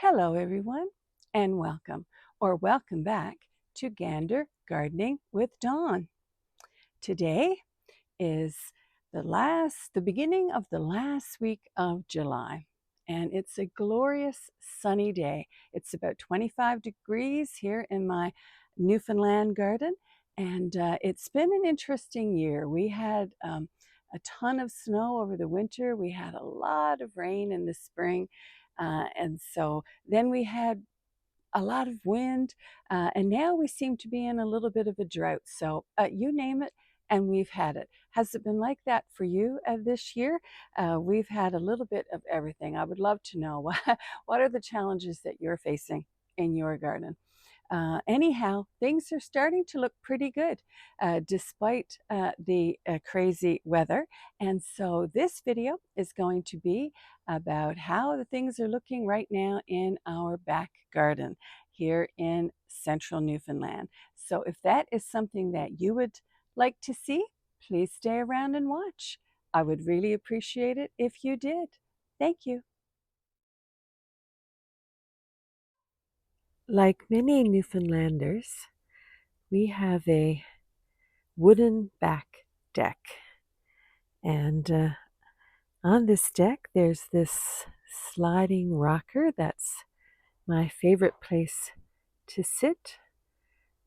Hello everyone and welcome back to Gander Gardening with Dawn. Today is the beginning of the last week of July, and it's a glorious sunny day. It's about 25 degrees here in my Newfoundland garden, and it's been an interesting year. We had a ton of snow over the winter. We had a lot of rain in the spring, and so then we had a lot of wind, and now we seem to be in a little bit of a drought. So you name it, and we've had it. Has it been like that for you this year? We've had a little bit of everything. I would love to know what are the challenges that you're facing in your garden. Anyhow, things are starting to look pretty good despite the crazy weather. And so this video is going to be about how the things are looking right now in our back garden here in central Newfoundland. So if that is something that you would like to see, please stay around and watch. I would really appreciate it if you did. Thank you. Like many Newfoundlanders, we have a wooden back deck. And on this deck, there's this sliding rocker that's my favorite place to sit.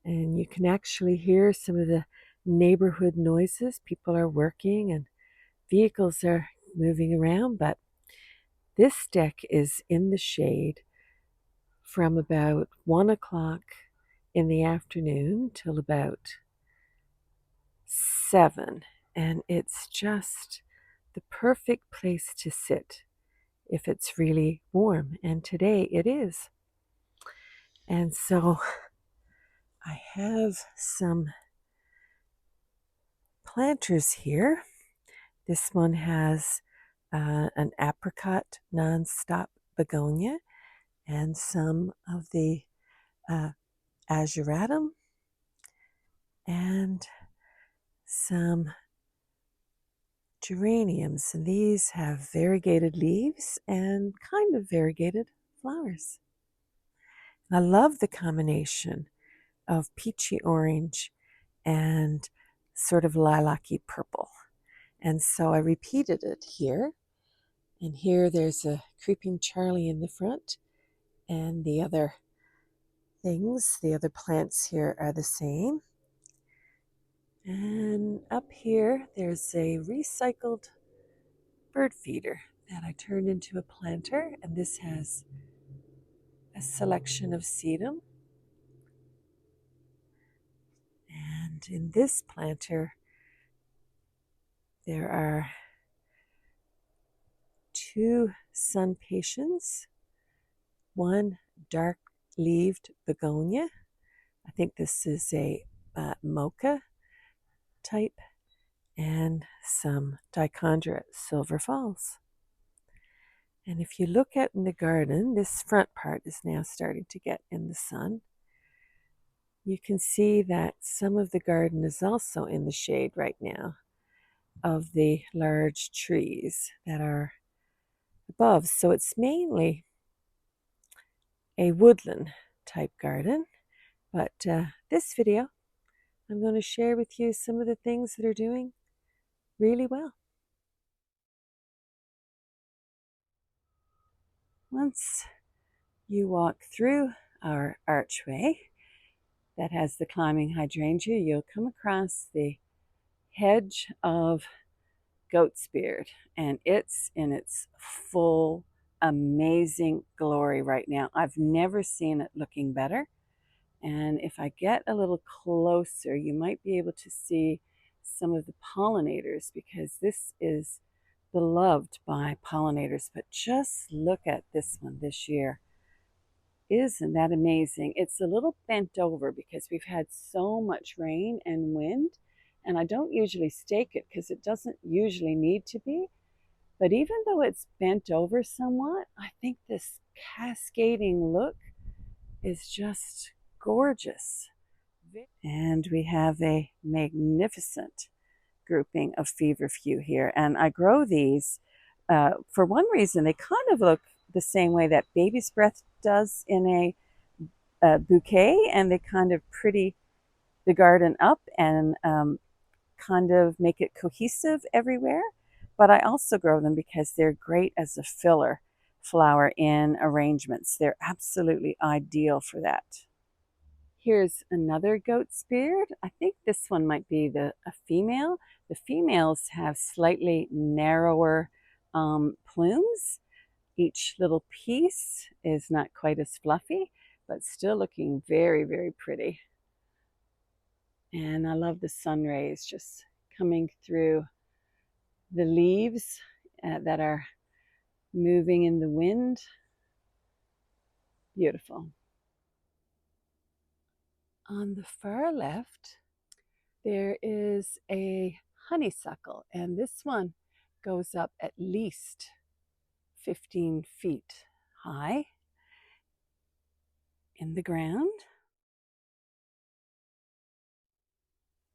And you can actually hear some of the neighborhood noises. People are working and vehicles are moving around, but this deck is in the shade from about 1 o'clock in the afternoon till about 7, and it's just the perfect place to sit if it's really warm, and today it is. And so I have some planters here. This one has an apricot nonstop begonia and some of the azuratum and some geraniums, and these have variegated leaves and kind of variegated flowers. I love the combination of peachy orange and sort of lilac-y purple. And so I repeated it here. And here there's a creeping Charlie in the front, and the other plants here are the same. And up here, there's a recycled bird feeder that I turned into a planter, and this has a selection of sedum. And in this planter, there are 2 sun patiens, 1 dark-leaved begonia. I think this is a mocha type, and some dichondra silver falls. And if you look out in the garden, this front part is now starting to get in the sun. You can see that some of the garden is also in the shade right now of the large trees that are above. So it's mainly a woodland type garden. But this video, I'm going to share with you some of the things that are doing really well. Once you walk through our archway that has the climbing hydrangea, you'll come across the hedge of goat's beard, and it's in its full amazing glory right now. I've never seen it looking better. And if I get a little closer, you might be able to see some of the pollinators, because this is beloved by pollinators. But just look at this one this year. Isn't that amazing? It's a little bent over because we've had so much rain and wind, and I don't usually stake it because it doesn't usually need to be. But even though it's bent over somewhat, I think this cascading look is just gorgeous. And we have a magnificent grouping of feverfew here. And I grow these for one reason. They kind of look the same way that baby's breath does in a bouquet, and they kind of pretty the garden up and kind of make it cohesive everywhere. But I also grow them because they're great as a filler flower in arrangements. They're absolutely ideal for that. Here's another goat's beard. I think this one might be a female. The females have slightly narrower plumes. Each little piece is not quite as fluffy, but still looking very, very pretty. And I love the sun rays just coming through the leaves that are moving in the wind. Beautiful. On the far left, there is a honeysuckle, and this one goes up at least 15 feet high in the ground.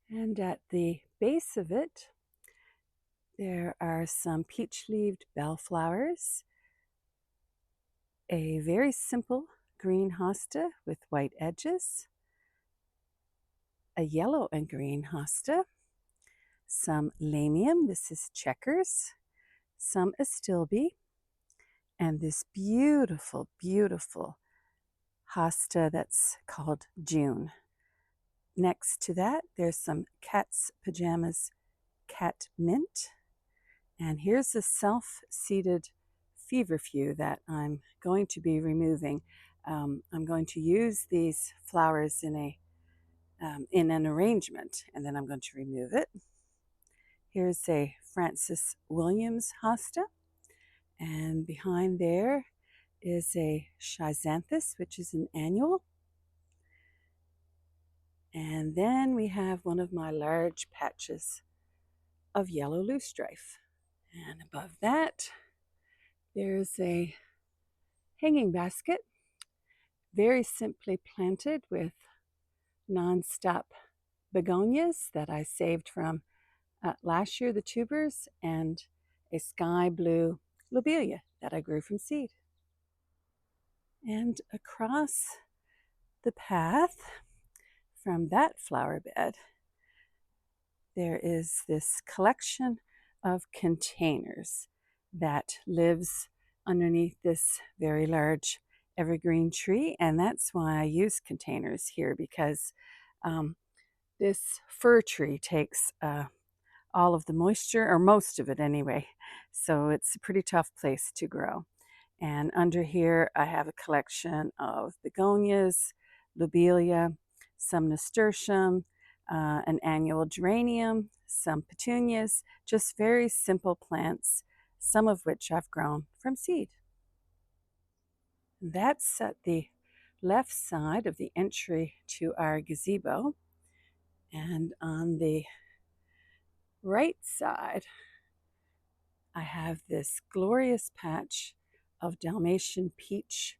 And at the base of it, there are some peach-leaved bellflowers, a very simple green hosta with white edges, a yellow and green hosta, some lamium, this is checkers, some astilbe, and this beautiful, beautiful hosta that's called June. Next to that, there's some cat's pajamas, cat mint. And here's a self-seeded feverfew that I'm going to be removing. I'm going to use these flowers in an arrangement, and then I'm going to remove it. Here's a Francis Williams hosta, and behind there is a schizanthus, which is an annual. And then we have one of my large patches of yellow loosestrife. And above that, there's a hanging basket, very simply planted with nonstop begonias that I saved from last year, the tubers, and a sky blue lobelia that I grew from seed. And across the path from that flower bed, there is this collection of containers that lives underneath this very large evergreen tree. And that's why I use containers here, because this fir tree takes all of the moisture, or most of it anyway. So it's a pretty tough place to grow. And under here, I have a collection of begonias, lobelia, some nasturtium, an annual geranium, some petunias, just very simple plants, some of which I've grown from seed. That's at the left side of the entry to our gazebo. And on the right side, I have this glorious patch of Dalmatian peach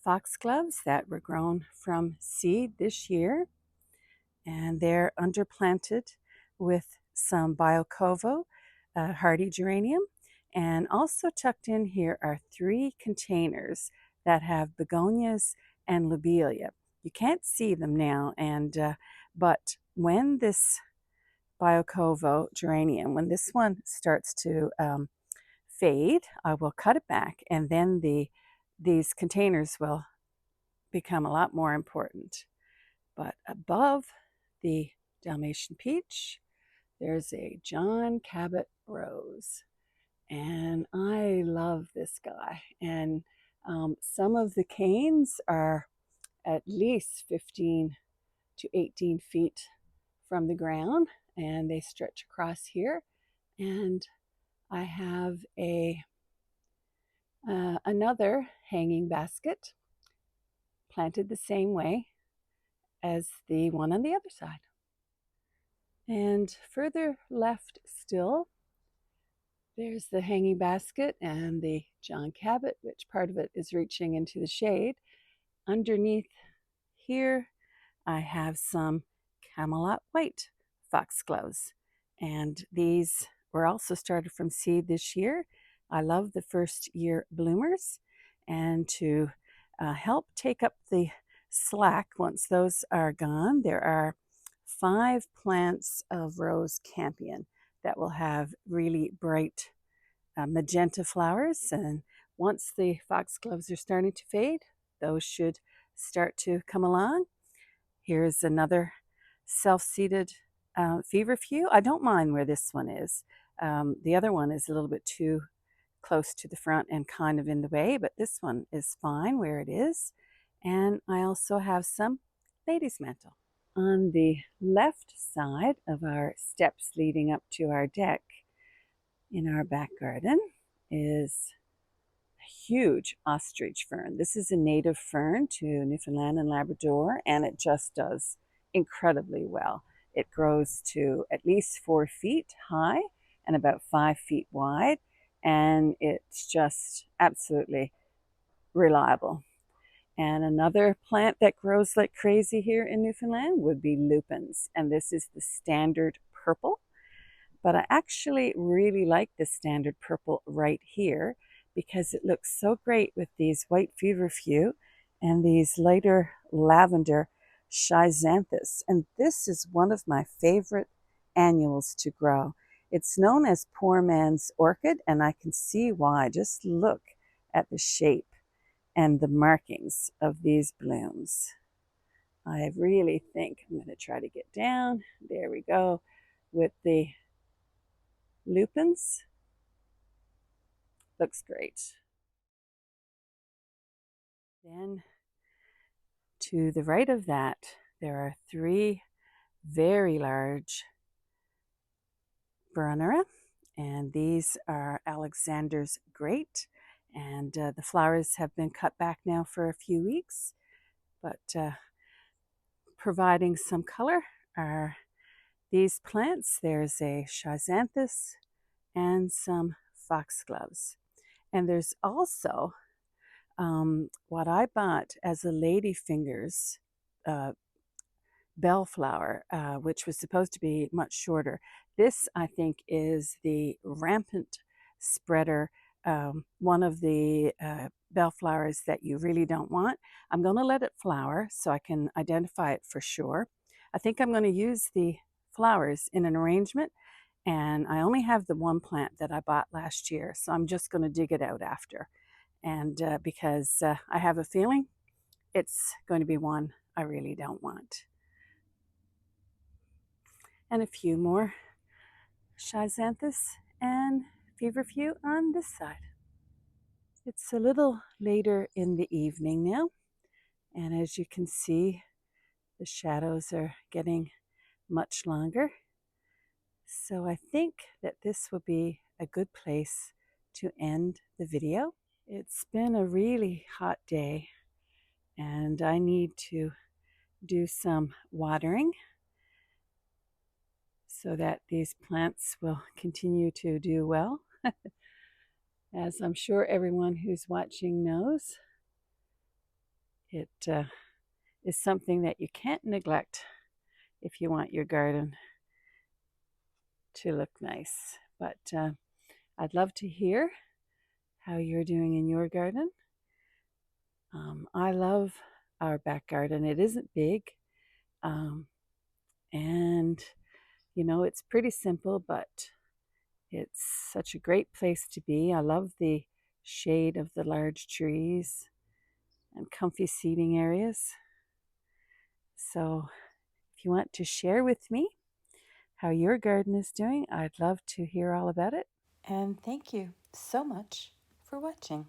foxgloves that were grown from seed this year. And they're underplanted with some Biocovo, hardy geranium. And also tucked in here are 3 containers that have begonias and lobelia. You can't see them now, but when this Biocovo geranium, when this one starts to fade, I will cut it back, and then these containers will become a lot more important. But above the Dalmatian peach, there's a John Cabot rose, and I love this guy. And some of the canes are at least 15 to 18 feet from the ground, and they stretch across here. And I have another hanging basket planted the same way as the one on the other side. And further left still, there's the hanging basket and the John Cabot, which part of it is reaching into the shade. Underneath here, I have some Camelot White foxgloves, and these were also started from seed this year. I love the first year bloomers, And to help take up the slack once those are gone, there are 5 plants of rose campion that will have really bright magenta flowers. And once the foxgloves are starting to fade, those should start to come along. Here's another self-seeded feverfew. I don't mind where this one is. The other one is a little bit too close to the front and kind of in the way, but this one is fine where it is. And I also have some lady's mantle. On the left side of our steps leading up to our deck in our back garden is a huge ostrich fern. This is a native fern to Newfoundland and Labrador, and it just does incredibly well. It grows to at least 4 feet high and about 5 feet wide, and it's just absolutely reliable. And another plant that grows like crazy here in Newfoundland would be lupins, and this is the standard purple. But I actually really like the standard purple right here because it looks so great with these white feverfew and these lighter lavender schizanthus. And this is one of my favorite annuals to grow. It's known as poor man's orchid, and I can see why. Just look at the shape and the markings of these blooms. I really think I'm going to try to get down. There we go with the lupins. Looks great. Then to the right of that, there are 3 very large Veronera, and these are Alexander's Great. And the flowers have been cut back now for a few weeks, but providing some color are these plants. There's a schizanthus and some foxgloves. And there's also what I bought as a ladyfingers bellflower, which was supposed to be much shorter. This, I think, is the rampant spreader, one of the bellflowers that you really don't want. I'm going to let it flower so I can identify it for sure. I think I'm going to use the flowers in an arrangement, and I only have the one plant that I bought last year, so I'm just going to dig it out after. And because I have a feeling it's going to be one I really don't want. And a few more schizanthus and feverfew on this side. It's a little later in the evening now, and as you can see, the shadows are getting much longer. So I think that this will be a good place to end the video. It's been a really hot day, and I need to do some watering so that these plants will continue to do well. As I'm sure everyone who's watching knows, it is something that you can't neglect if you want your garden to look nice. But I'd love to hear how you're doing in your garden. I love our back garden. It isn't big, and you know, it's pretty simple, but it's such a great place to be. I love the shade of the large trees and comfy seating areas. So if you want to share with me how your garden is doing, I'd love to hear all about it. And thank you so much for watching.